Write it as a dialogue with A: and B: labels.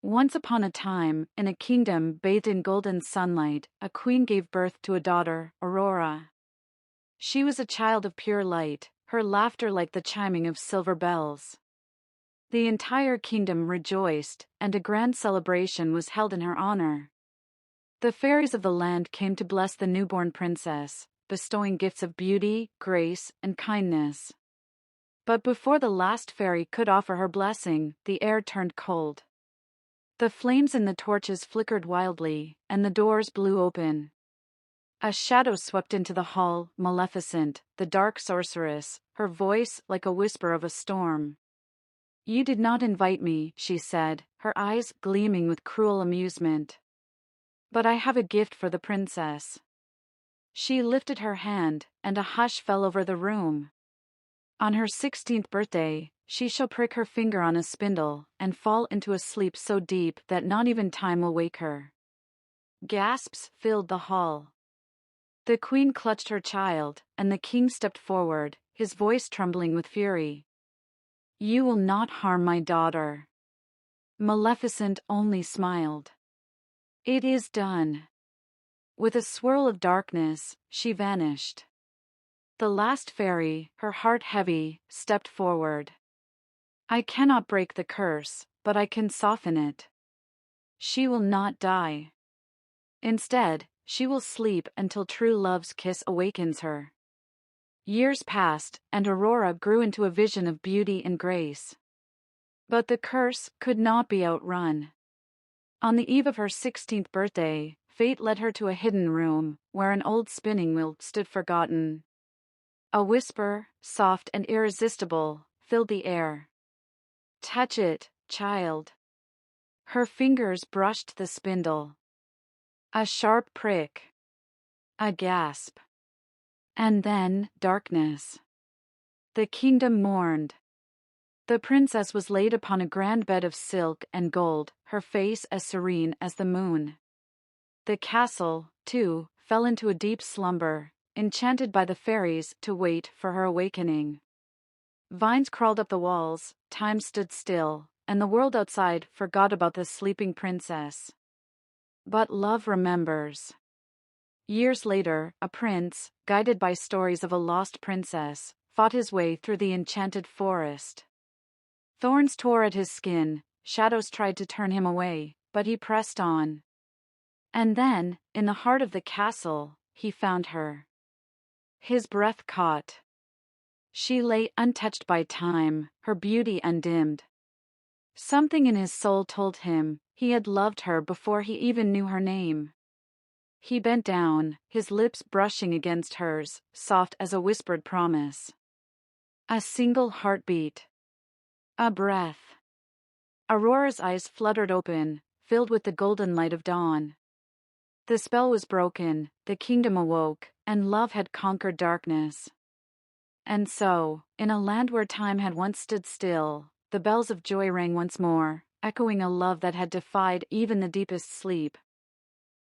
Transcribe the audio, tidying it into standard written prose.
A: Once upon a time, in a kingdom bathed in golden sunlight, a queen gave birth to a daughter, Aurora. She was a child of pure light, her laughter like the chiming of silver bells. The entire kingdom rejoiced, and a grand celebration was held in her honor. The fairies of the land came to bless the newborn princess, bestowing gifts of beauty, grace, and kindness. But before the last fairy could offer her blessing, the air turned cold. The flames in the torches flickered wildly, and the doors blew open. A shadow swept into the hall, Maleficent, the dark sorceress, her voice like a whisper of a storm. "You did not invite me," she said, her eyes gleaming with cruel amusement. "But I have a gift for the princess." She lifted her hand, and a hush fell over the room. On her 16th birthday, she shall prick her finger on a spindle, and fall into a sleep so deep that not even time will wake her. Gasps filled the hall. The queen clutched her child, and the king stepped forward, his voice trembling with fury. "You will not harm my daughter." Maleficent only smiled. "It is done." With a swirl of darkness, she vanished. The last fairy, her heart heavy, stepped forward. "I cannot break the curse, but I can soften it. She will not die. Instead, she will sleep until true love's kiss awakens her." Years passed, and Aurora grew into a vision of beauty and grace. But the curse could not be outrun. On the eve of her 16th birthday, fate led her to a hidden room, where an old spinning wheel stood forgotten. A whisper, soft and irresistible, filled the air. "Touch it, child." Her fingers brushed the spindle. A sharp prick. A gasp. And then, darkness. The kingdom mourned. The princess was laid upon a grand bed of silk and gold, her face as serene as the moon. The castle, too, fell into a deep slumber, enchanted by the fairies to wait for her awakening. Vines crawled up the walls, time stood still, and the world outside forgot about the sleeping princess. But love remembers. Years later, a prince, guided by stories of a lost princess, fought his way through the enchanted forest. Thorns tore at his skin, shadows tried to turn him away, but he pressed on. And then, in the heart of the castle, he found her. His breath caught. She lay untouched by time, her beauty undimmed. Something in his soul told him he had loved her before he even knew her name. He bent down, his lips brushing against hers, soft as a whispered promise. A single heartbeat. A breath. Aurora's eyes fluttered open, filled with the golden light of dawn. The spell was broken, the kingdom awoke, and love had conquered darkness. And so, in a land where time had once stood still, the bells of joy rang once more, echoing a love that had defied even the deepest sleep.